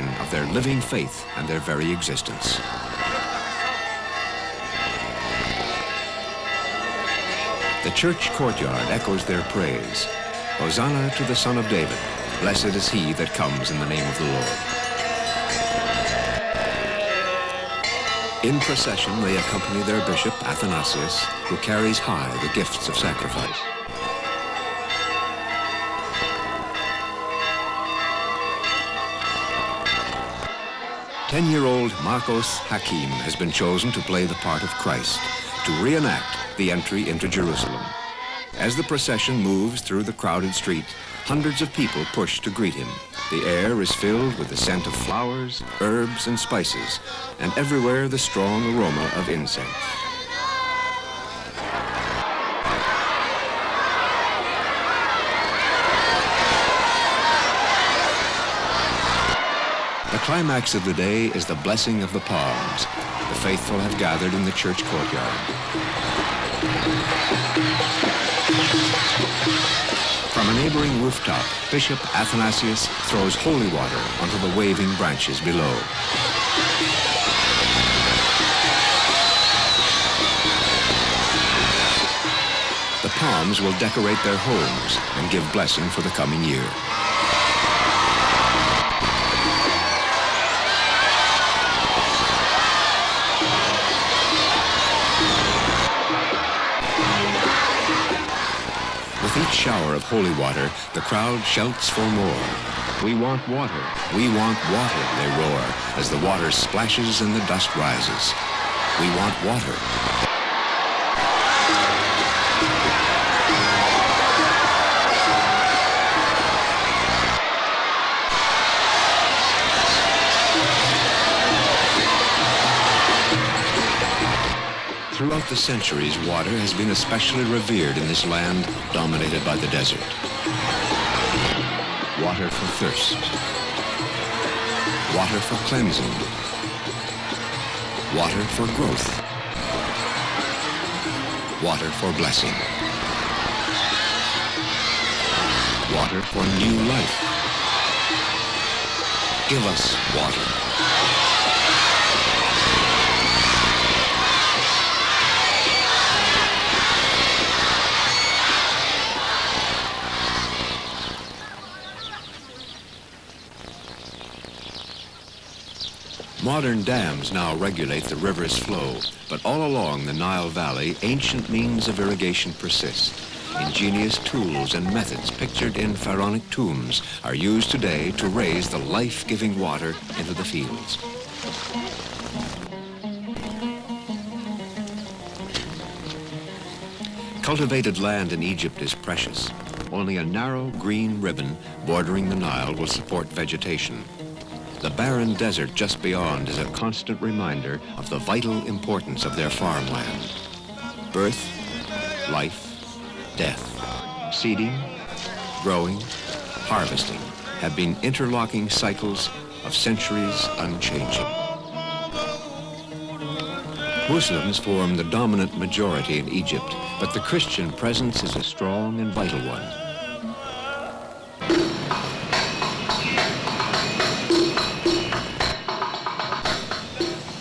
of their living faith and their very existence. The church courtyard echoes their praise. Hosanna to the Son of David. Blessed is he that comes in the name of the Lord. In procession, they accompany their bishop, Athanasius, who carries high the gifts of sacrifice. Ten-year-old Marcos Hakim has been chosen to play the part of Christ, to reenact the entry into Jerusalem. As the procession moves through the crowded street, hundreds of people push to greet him. The air is filled with the scent of flowers, herbs, and spices, and everywhere the strong aroma of incense. The climax of the day is the blessing of the palms. The faithful have gathered in the church courtyard. From a neighboring rooftop, Bishop Athanasius throws holy water onto the waving branches below. The palms will decorate their homes and give blessing for the coming year. With each shower of holy water, the crowd shouts for more. We want water, we want water, they roar, as the water splashes and the dust rises. We want water. Throughout the centuries, water has been especially revered in this land dominated by the desert. Water for thirst. Water for cleansing. Water for growth. Water for blessing. Water for new life. Give us water. Modern dams now regulate the river's flow, but all along the Nile Valley, ancient means of irrigation persist. Ingenious tools and methods pictured in pharaonic tombs are used today to raise the life-giving water into the fields. Cultivated land in Egypt is precious. Only a narrow green ribbon bordering the Nile will support vegetation. The barren desert just beyond is a constant reminder of the vital importance of their farmland. Birth, life, death, seeding, growing, harvesting have been interlocking cycles of centuries unchanging. Muslims form the dominant majority in Egypt, but the Christian presence is a strong and vital one.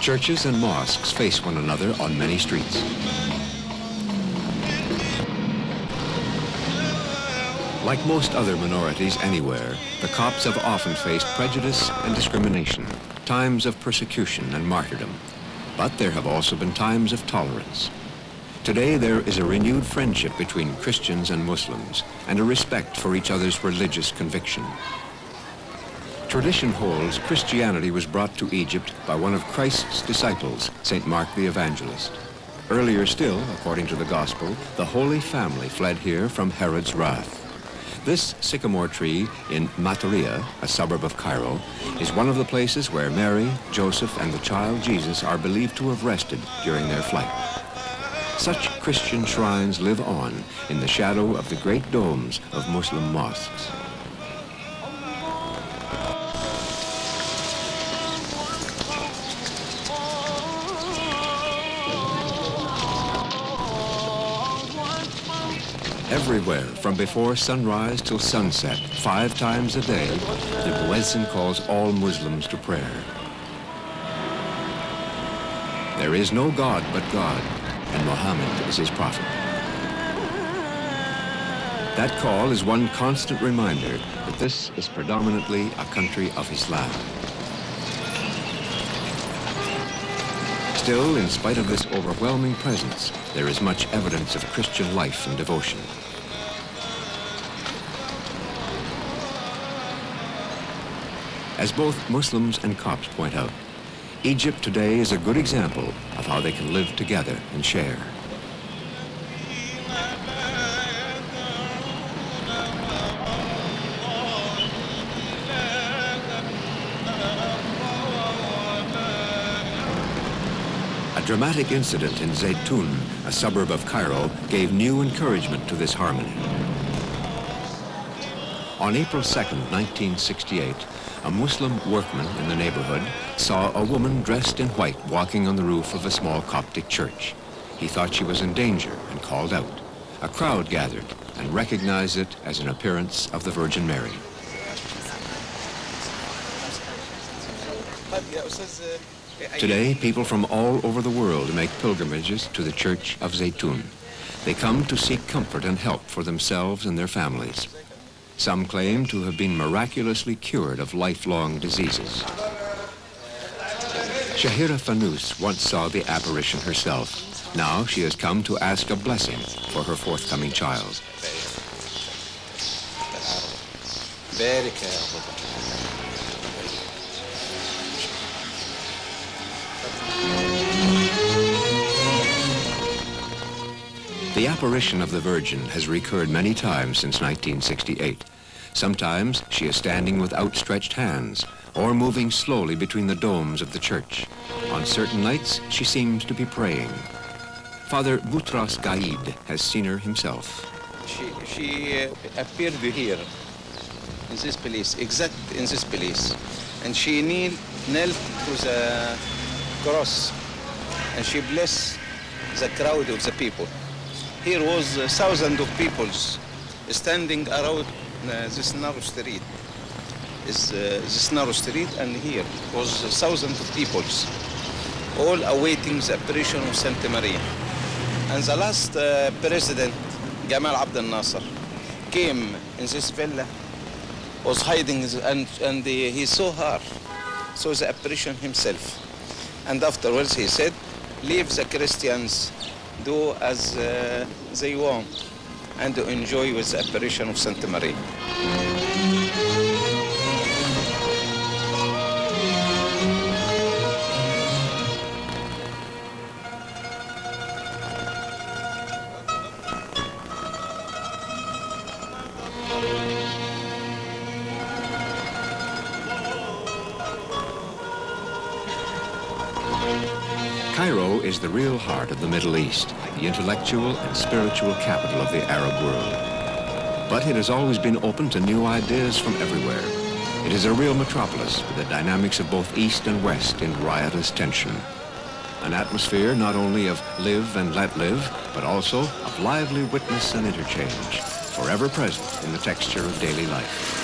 Churches and mosques face one another on many streets. Like most other minorities anywhere, the Copts have often faced prejudice and discrimination, times of persecution and martyrdom. But there have also been times of tolerance. Today there is a renewed friendship between Christians and Muslims and a respect for each other's religious conviction. Tradition holds Christianity was brought to Egypt by one of Christ's disciples, St. Mark the Evangelist. Earlier still, according to the Gospel, the Holy Family fled here from Herod's wrath. This sycamore tree in Mataria, a suburb of Cairo, is one of the places where Mary, Joseph, and the child Jesus are believed to have rested during their flight. Such Christian shrines live on in the shadow of the great domes of Muslim mosques. Everywhere, from before sunrise till sunset, 5 times a day, the muezzin calls all Muslims to prayer. There is no God but God, and Muhammad is his prophet. That call is one constant reminder that this is predominantly a country of Islam. Still, in spite of this overwhelming presence, there is much evidence of Christian life and devotion. As both Muslims and Copts point out, Egypt today is a good example of how they can live together and share. A dramatic incident in Zaytun, a suburb of Cairo, gave new encouragement to this harmony. On April 2nd, 1968, a Muslim workman in the neighborhood saw a woman dressed in white walking on the roof of a small Coptic church. He thought she was in danger and called out. A crowd gathered and recognized it as an appearance of the Virgin Mary. Today, people from all over the world make pilgrimages to the Church of Zaytun. They come to seek comfort and help for themselves and their families. Some claim to have been miraculously cured of lifelong diseases. Shahira Fanous once saw the apparition herself. Now she has come to ask a blessing for her forthcoming child. The apparition of the Virgin has recurred many times since 1968. Sometimes she is standing with outstretched hands or moving slowly between the domes of the church. On certain nights, she seems to be praying. Father Boutros Gaid has seen her himself. She appeared here in this place, exact in this place. And she knelt to the cross and she blessed the crowd of the people. Here was thousands of people standing around this narrow street. This narrow street, and here was thousands of people, all awaiting the apparition of Santa Maria. And the last president, Gamal Abdel Nasser, came in this villa, was hiding, and he saw her, saw the apparition himself. And afterwards he said, leave the Christians do as they want and enjoy with the apparition of Santa Maria. Cairo is the real heart of the Middle East, the intellectual and spiritual capital of the Arab world. But it has always been open to new ideas from everywhere. It is a real metropolis with the dynamics of both East and West in riotous tension. An atmosphere not only of live and let live, but also of lively witness and interchange, forever present in the texture of daily life.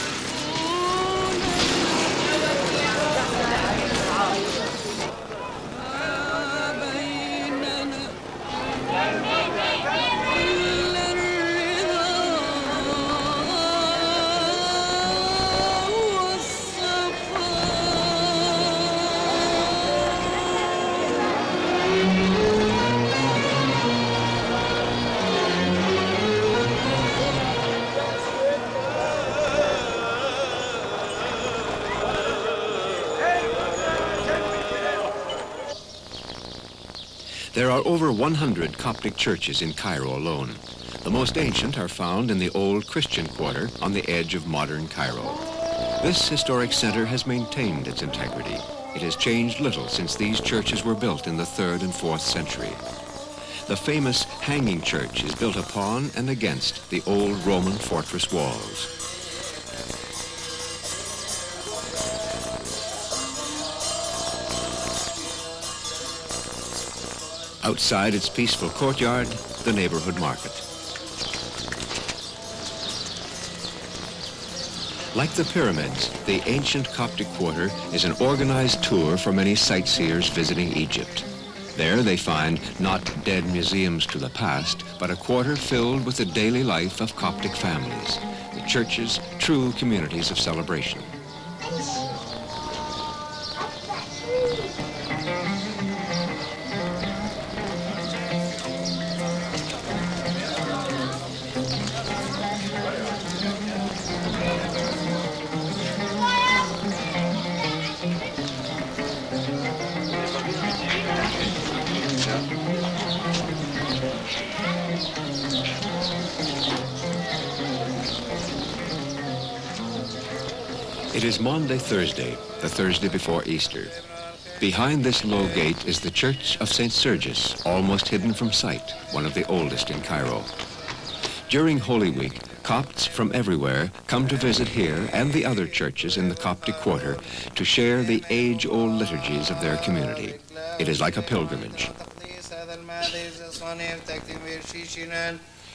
There are over 100 Coptic churches in Cairo alone. The most ancient are found in the old Christian quarter on the edge of modern Cairo. This historic center has maintained its integrity. It has changed little since these churches were built in the 3rd and 4th century. The famous Hanging Church is built upon and against the old Roman fortress walls. Outside its peaceful courtyard, the neighborhood market. Like the pyramids, the ancient Coptic quarter is an organized tour for many sightseers visiting Egypt. There they find not dead museums to the past, but a quarter filled with the daily life of Coptic families, the church's true communities of celebration. It is Maundy Thursday, the Thursday before Easter. Behind this low gate is the Church of St. Sergius, almost hidden from sight, one of the oldest in Cairo. During Holy Week, Copts from everywhere come to visit here and the other churches in the Coptic quarter to share the age-old liturgies of their community. It is like a pilgrimage.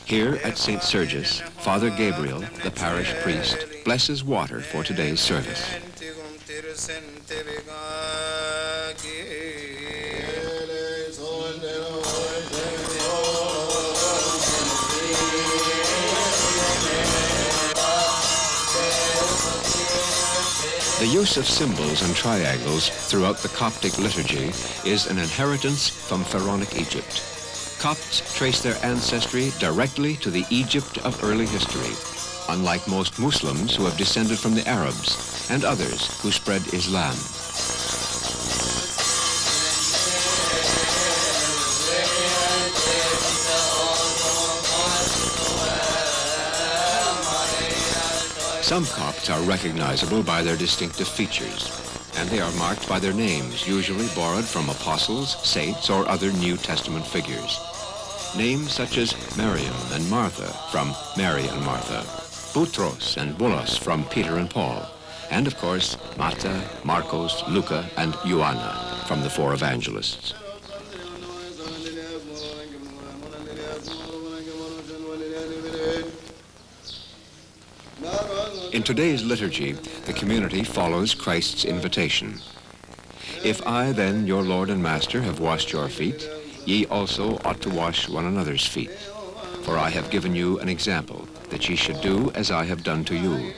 Here at St. Sergius, Father Gabriel, the parish priest, blesses water for today's service. The use of symbols and triangles throughout the Coptic liturgy is an inheritance from Pharaonic Egypt. Copts trace their ancestry directly to the Egypt of early history, unlike most Muslims who have descended from the Arabs and others who spread Islam. Some Copts are recognizable by their distinctive features, and they are marked by their names, usually borrowed from apostles, saints, or other New Testament figures. Names such as Miriam and Martha from Mary and Martha, Boutros and Boulos from Peter and Paul, and of course, Mata, Marcos, Luca, and Ioanna from the four evangelists. In today's liturgy, the community follows Christ's invitation. If I then, your Lord and Master, have washed your feet, ye also ought to wash one another's feet. For I have given you an example, that ye should do as I have done to you.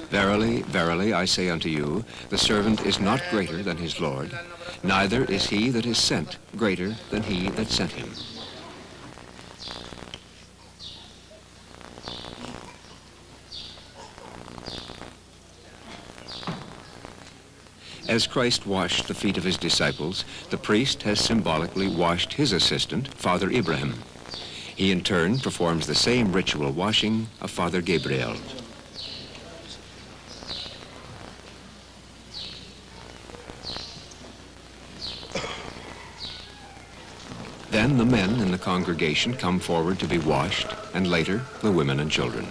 Verily, verily, I say unto you, the servant is not greater than his Lord, neither is he that is sent greater than he that sent him. As Christ washed the feet of his disciples, the priest has symbolically washed his assistant, Father Ibrahim. He in turn performs the same ritual washing of Father Gabriel. Then the men in the congregation come forward to be washed, and later the women and children.